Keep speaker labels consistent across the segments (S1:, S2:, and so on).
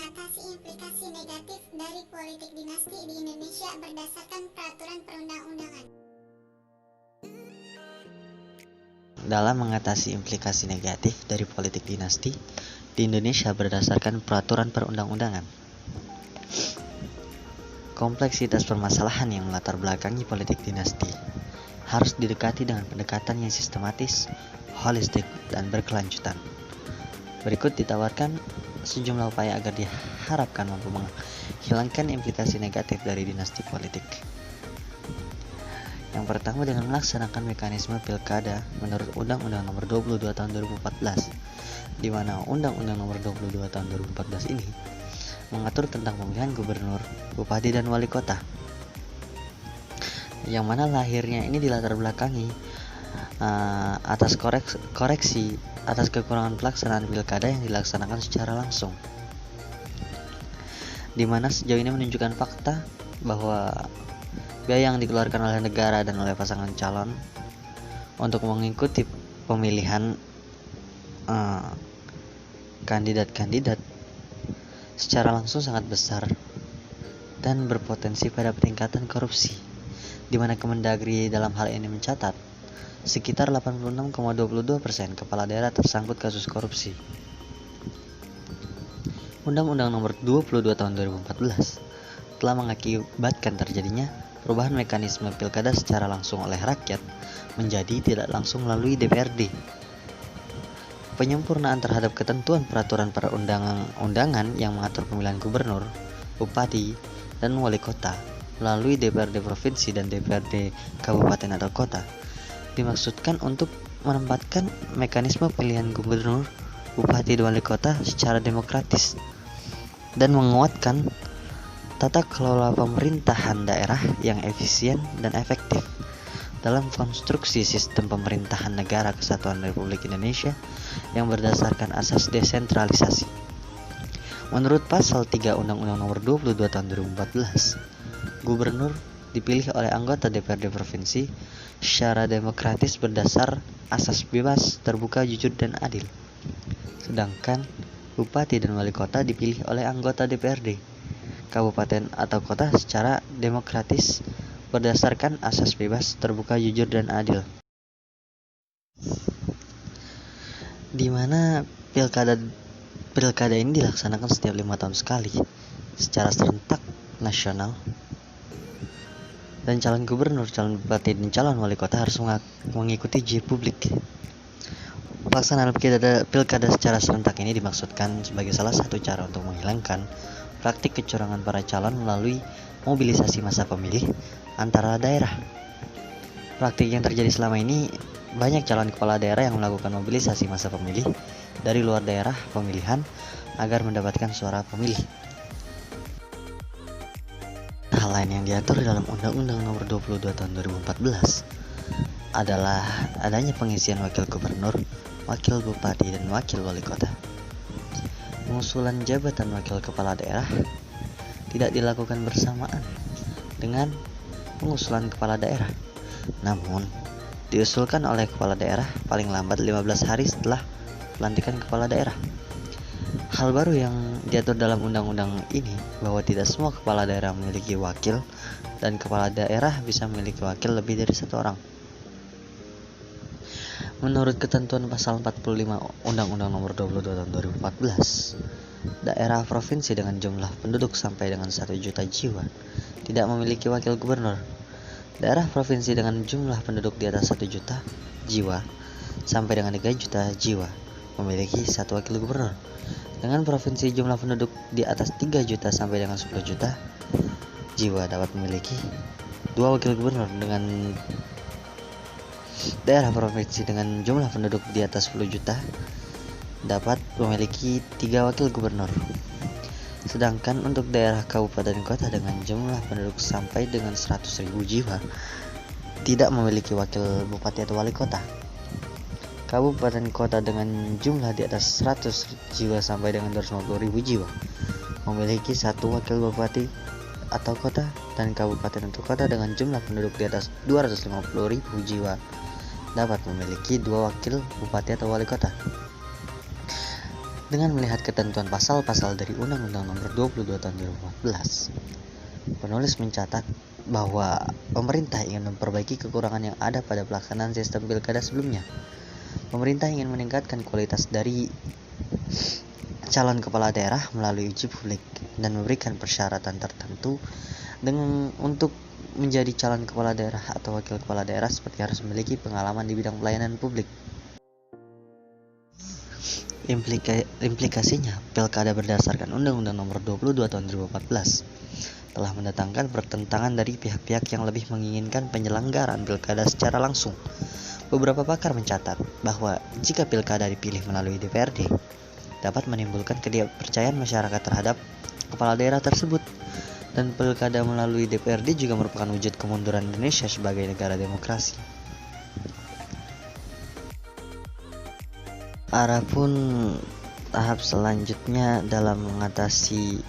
S1: mengatasi implikasi negatif dari politik dinasti di Indonesia berdasarkan peraturan perundang-undangan.
S2: Dalam mengatasi implikasi negatif dari politik dinasti di Indonesia berdasarkan peraturan perundang-undangan. Kompleksitas permasalahan yang melatar belakangi politik dinasti harus didekati dengan pendekatan yang sistematis, holistik, dan berkelanjutan. Berikut ditawarkan sejumlah upaya agar diharapkan mampu menghilangkan implikasi negatif dari dinasti politik. Yang pertama, dengan melaksanakan mekanisme pilkada menurut Undang-Undang Nomor 22 Tahun 2014, di mana Undang-Undang Nomor 22 Tahun 2014 ini mengatur tentang pemilihan gubernur, bupati, dan wali kota. Yang mana lahirnya ini dilatar belakangi atas koreksi atas kekurangan pelaksanaan pilkada yang dilaksanakan secara langsung, di mana sejauh ini menunjukkan fakta bahwa biaya yang dikeluarkan oleh negara dan oleh pasangan calon untuk mengikuti pemilihan kandidat-kandidat secara langsung sangat besar dan berpotensi pada peningkatan korupsi, di mana Kemendagri dalam hal ini mencatat sekitar 86,22% kepala daerah tersangkut kasus korupsi. Undang-Undang Nomor 22 Tahun 2014 telah mengakibatkan terjadinya perubahan mekanisme pilkada secara langsung oleh rakyat menjadi tidak langsung melalui DPRD. Penyempurnaan terhadap ketentuan peraturan perundang-undangan yang mengatur pemilihan gubernur, bupati, dan wali kota melalui DPRD provinsi dan DPRD kabupaten atau kota dimaksudkan untuk menempatkan mekanisme pemilihan gubernur, bupati, dan wali kota secara demokratis dan menguatkan tata kelola pemerintahan daerah yang efisien dan efektif dalam konstruksi sistem pemerintahan negara kesatuan Republik Indonesia yang berdasarkan asas desentralisasi. Menurut pasal 3 Undang-Undang Nomor 22 Tahun 2014, gubernur dipilih oleh anggota DPRD provinsi secara demokratis berdasar asas bebas, terbuka, jujur, dan adil. Sedangkan bupati dan wali kota dipilih oleh anggota DPRD kabupaten atau kota secara demokratis berdasarkan asas bebas, terbuka, jujur, dan adil. Di mana pilkada ini dilaksanakan setiap 5 tahun sekali secara serentak nasional, dan calon gubernur, calon bupati, dan calon wali kota harus mengikuti uji publik. Pelaksanaan pilkada secara serentak ini dimaksudkan sebagai salah satu cara untuk menghilangkan praktik kecurangan para calon melalui mobilisasi massa pemilih antara daerah. Praktik yang terjadi selama ini, banyak calon kepala daerah yang melakukan mobilisasi massa pemilih dari luar daerah pemilihan agar mendapatkan suara pemilih. Hal lain yang diatur dalam Undang-Undang Nomor 22 Tahun 2014 adalah adanya pengisian wakil gubernur, wakil bupati, dan wakil wali kota. Pengusulan jabatan wakil kepala daerah tidak dilakukan bersamaan dengan pengusulan kepala daerah, namun diusulkan oleh kepala daerah paling lambat 15 hari setelah pelantikan kepala daerah. Hal baru yang diatur dalam undang-undang ini bahwa tidak semua kepala daerah memiliki wakil dan kepala daerah bisa memiliki wakil lebih dari satu orang. Menurut ketentuan pasal 45 Undang-Undang Nomor 22 Tahun 2014, daerah provinsi dengan jumlah penduduk sampai dengan 1 juta jiwa tidak memiliki wakil gubernur. Daerah provinsi dengan jumlah penduduk di atas 1 juta jiwa sampai dengan 3 juta jiwa memiliki 1 wakil gubernur. Dengan provinsi jumlah penduduk di atas 3 juta sampai dengan 10 juta jiwa dapat memiliki 2 wakil gubernur. Dengan daerah provinsi dengan jumlah penduduk di atas 10 juta dapat memiliki 3 wakil gubernur. Sedangkan untuk daerah kabupaten kota dengan jumlah penduduk sampai dengan 100.000 jiwa tidak memiliki wakil bupati atau wali kota. Kabupaten kota dengan jumlah di atas 100 jiwa sampai dengan 250.000 jiwa memiliki 1 wakil bupati atau kota, dan kabupaten atau kota dengan jumlah penduduk di atas 250.000 jiwa dapat memiliki 2 wakil bupati atau wali kota. Dengan melihat ketentuan pasal-pasal dari Undang-Undang Nomor 22 Tahun 2014, penulis mencatat bahwa pemerintah ingin memperbaiki kekurangan yang ada pada pelaksanaan sistem pilkada sebelumnya. Pemerintah ingin meningkatkan kualitas dari calon kepala daerah melalui uji publik dan memberikan persyaratan tertentu untuk menjadi calon kepala daerah atau wakil kepala daerah seperti harus memiliki pengalaman di bidang pelayanan publik. Implikasinya, pilkada berdasarkan Undang-Undang Nomor 22 Tahun 2014 telah mendatangkan pertentangan dari pihak-pihak yang lebih menginginkan penyelenggaraan pilkada secara langsung. Beberapa pakar mencatat bahwa jika pilkada dipilih melalui DPRD, dapat menimbulkan ketidakpercayaan masyarakat terhadap kepala daerah tersebut. Dan pilkada melalui DPRD juga merupakan wujud kemunduran Indonesia sebagai negara demokrasi. Adapun tahap selanjutnya dalam mengatasi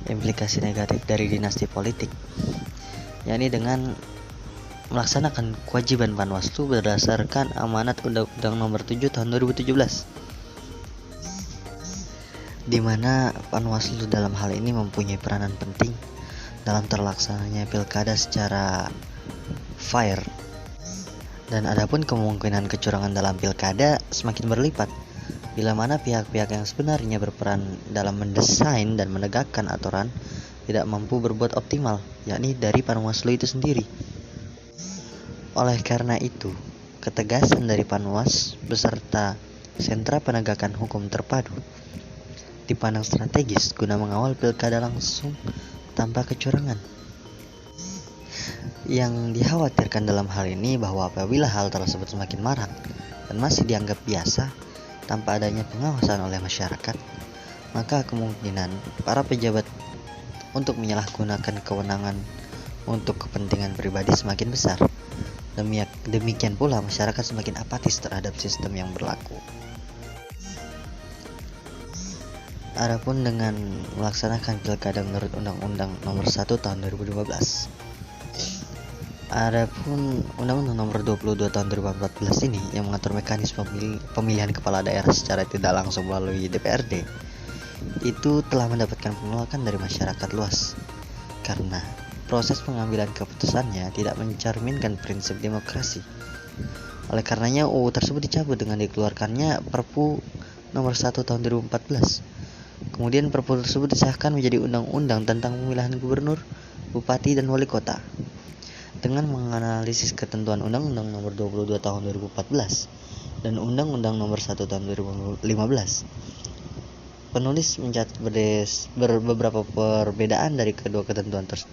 S2: implikasi negatif dari dinasti politik, yakni dengan melaksanakan kewajiban Panwaslu berdasarkan amanat Undang-Undang Nomor 7 Tahun 2017, di mana Panwaslu dalam hal ini mempunyai peranan penting dalam terlaksananya pilkada secara fair. Dan adapun kemungkinan kecurangan dalam pilkada semakin berlipat bila mana pihak-pihak yang sebenarnya berperan dalam mendesain dan menegakkan aturan tidak mampu berbuat optimal, yakni dari Panwaslu itu sendiri. Oleh karena itu, ketegasan dari Panwas beserta sentra penegakan hukum terpadu dipandang strategis guna mengawal pilkada langsung tanpa kecurangan. Yang dikhawatirkan dalam hal ini bahwa apabila hal tersebut semakin marak dan masih dianggap biasa tanpa adanya pengawasan oleh masyarakat, maka kemungkinan para pejabat untuk menyalahgunakan kewenangan untuk kepentingan pribadi semakin besar. Demikian pula masyarakat semakin apatis terhadap sistem yang berlaku. Adapun dengan melaksanakan pilkada menurut Undang-Undang Nomor 1 Tahun 2015, adapun Undang-Undang Nomor 22 Tahun 2014 ini yang mengatur mekanisme pemilihan kepala daerah secara tidak langsung melalui DPRD, itu telah mendapatkan penolakan dari masyarakat luas karena proses pengambilan keputusannya tidak mencerminkan prinsip demokrasi. Oleh karenanya UU tersebut dicabut dengan dikeluarkannya Perpu Nomor 1 Tahun 2014. Kemudian Perpu tersebut disahkan menjadi Undang-Undang tentang Pemilihan Gubernur, Bupati, dan Wali Kota. Dengan menganalisis ketentuan Undang-Undang Nomor 22 Tahun 2014 dan Undang-Undang Nomor 1 Tahun 2015, penulis mencatat beberapa perbedaan dari kedua ketentuan tersebut.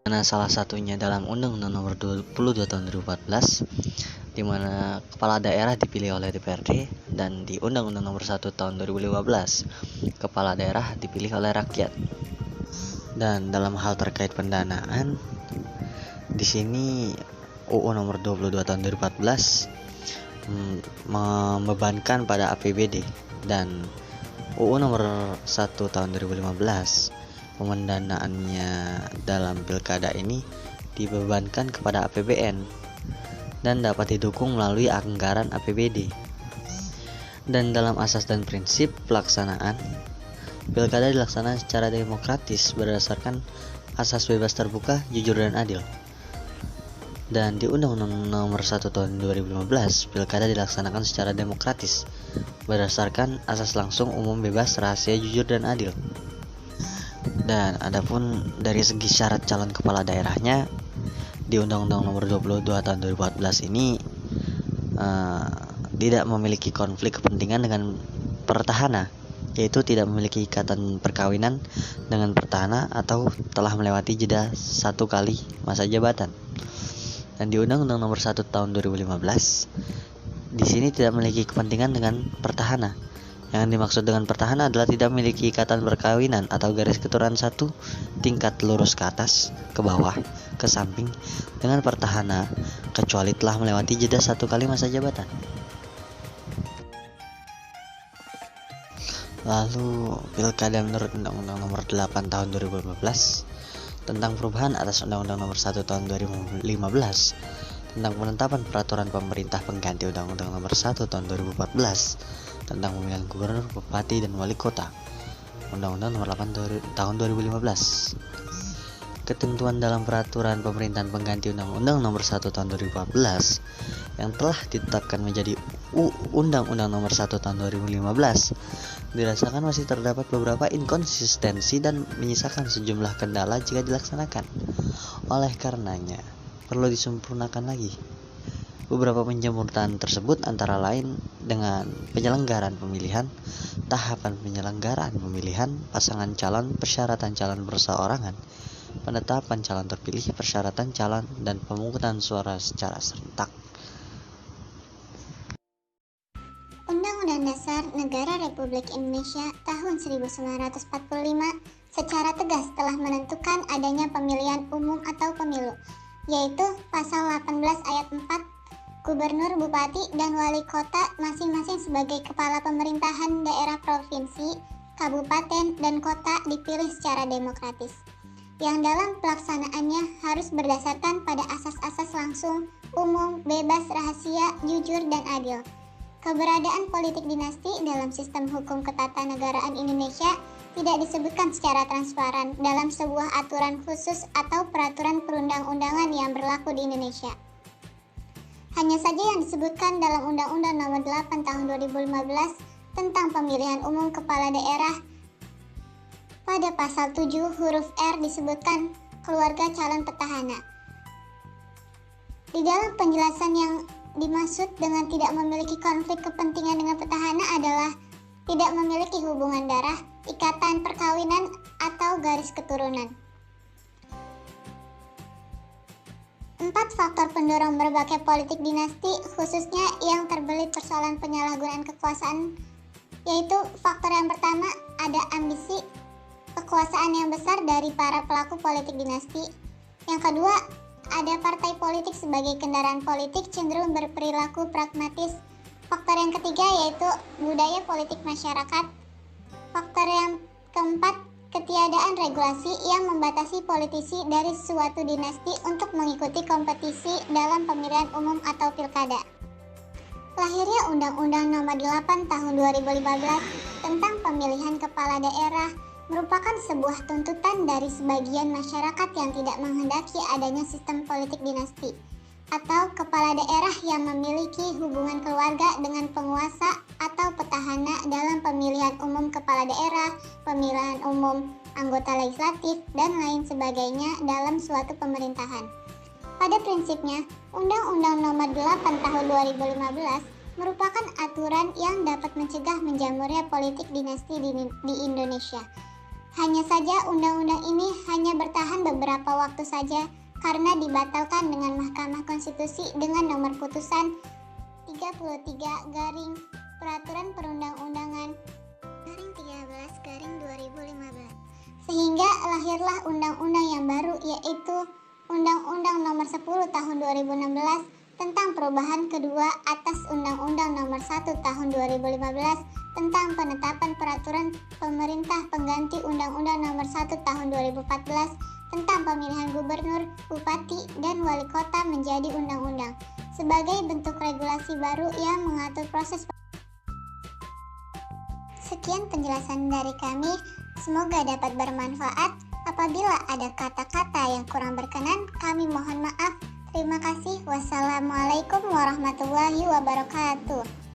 S2: Karena salah satunya dalam Undang-Undang Nomor 22 Tahun 2014, di mana kepala daerah dipilih oleh DPRD, dan di Undang-Undang Nomor 1 Tahun 2015, kepala daerah dipilih oleh rakyat. Dan dalam hal terkait pendanaan, di sini UU Nomor 22 Tahun 2014 membebankan pada APBD, dan UU Nomor 1 Tahun 2015 pendanaannya dalam pilkada ini dibebankan kepada APBN dan dapat didukung melalui anggaran APBD. Dan dalam asas dan prinsip pelaksanaan, pilkada dilaksanakan secara demokratis berdasarkan asas bebas, terbuka, jujur, dan adil. Dan di Undang-Undang Nomor 1 Tahun 2015, pilkada dilaksanakan secara demokratis berdasarkan asas langsung, umum, bebas, rahasia, jujur, dan adil. Dan adapun dari segi syarat calon kepala daerahnya, di Undang-Undang Nomor 22 Tahun 2014 ini tidak memiliki konflik kepentingan dengan pertahanan, yaitu tidak memiliki ikatan perkawinan dengan pertahanan atau telah melewati jeda 1 kali masa jabatan. Dan di Undang-Undang Nomor 1 Tahun 2015, di sini tidak memiliki kepentingan dengan pertahanan. Yang dimaksud dengan pertahanan adalah tidak memiliki ikatan perkawinan atau garis keturunan 1 tingkat lurus ke atas, ke bawah, ke samping dengan pertahanan, kecuali telah melewati jeda 1 kali masa jabatan. Lalu pilkada menurut Undang-Undang Nomor 8 Tahun 2015 tentang perubahan atas Undang-Undang Nomor 1 Tahun 2015 tentang penetapan peraturan pemerintah pengganti Undang-Undang Nomor 1 Tahun 2014 tentang pemilihan gubernur, bupati, dan wali kota. Undang-Undang Nomor 8 Tahun 2015. Ketentuan dalam peraturan pemerintahan pengganti Undang-Undang Nomor 1 Tahun 2014 yang telah ditetapkan menjadi Undang-Undang Nomor 1 Tahun 2015 dirasakan masih terdapat beberapa inkonsistensi dan menyisakan sejumlah kendala jika dilaksanakan. Oleh karenanya, perlu disempurnakan lagi. Beberapa penjemputan tersebut antara lain dengan penyelenggaraan pemilihan, tahapan penyelenggaraan pemilihan, pasangan calon, persyaratan calon perseorangan, penetapan calon terpilih, persyaratan calon, dan pemungutan suara secara serentak.
S1: Undang-Undang Dasar Negara Republik Indonesia tahun 1945 secara tegas telah menentukan adanya pemilihan umum atau pemilu, yaitu pasal 18 ayat 4, gubernur, bupati, dan wali kota masing-masing sebagai kepala pemerintahan daerah provinsi, kabupaten, dan kota dipilih secara demokratis, yang dalam pelaksanaannya harus berdasarkan pada asas-asas langsung, umum, bebas, rahasia, jujur, dan adil. Keberadaan politik dinasti dalam sistem hukum ketatanegaraan Indonesia tidak disebutkan secara transparan dalam sebuah aturan khusus atau peraturan perundang-undangan yang berlaku di Indonesia. Hanya saja yang disebutkan dalam Undang-Undang Nomor 8 Tahun 2015 tentang pemilihan umum kepala daerah. Pada pasal 7 huruf R disebutkan keluarga calon petahana. Di dalam penjelasan yang dimaksud dengan tidak memiliki konflik kepentingan dengan petahana adalah tidak memiliki hubungan darah, ikatan perkawinan, atau garis keturunan. 4 faktor pendorong berbagai politik dinasti, khususnya yang terbelit persoalan penyalahgunaan kekuasaan, yaitu faktor yang pertama ada ambisi kekuasaan yang besar dari para pelaku politik dinasti. Yang kedua, ada partai politik sebagai kendaraan politik cenderung berperilaku pragmatis. Faktor yang ketiga yaitu budaya politik masyarakat. Faktor yang keempat, ketiadaan regulasi yang membatasi politisi dari suatu dinasti untuk mengikuti kompetisi dalam pemilihan umum atau pilkada. Lahirnya Undang-Undang Nomor 8 Tahun 2015 tentang pemilihan kepala daerah merupakan sebuah tuntutan dari sebagian masyarakat yang tidak menghendaki adanya sistem politik dinasti atau kepala daerah yang memiliki hubungan keluarga dengan penguasa atau petahana dalam pemilihan umum kepala daerah, pemilihan umum anggota legislatif, dan lain sebagainya dalam suatu pemerintahan. Pada prinsipnya, Undang-Undang Nomor 8 Tahun 2015 merupakan aturan yang dapat mencegah menjamurnya politik dinasti di Indonesia. Hanya saja undang-undang ini hanya bertahan beberapa waktu saja karena dibatalkan dengan Mahkamah Konstitusi dengan nomor putusan 33 garing Peraturan Perundang-undangan garing 13 garing 2015. Sehingga lahirlah undang-undang yang baru, yaitu Undang-Undang Nomor 10 Tahun 2016 tentang perubahan kedua atas Undang-Undang Nomor 1 Tahun 2015 tentang penetapan peraturan pemerintah pengganti Undang-Undang Nomor 1 Tahun 2014 tentang pemilihan gubernur, bupati, dan wali kota menjadi undang-undang sebagai bentuk regulasi baru yang mengatur proses. Sekian penjelasan dari kami, semoga dapat bermanfaat. Apabila ada kata-kata yang kurang berkenan, kami mohon maaf. Terima kasih. Wassalamualaikum warahmatullahi wabarakatuh.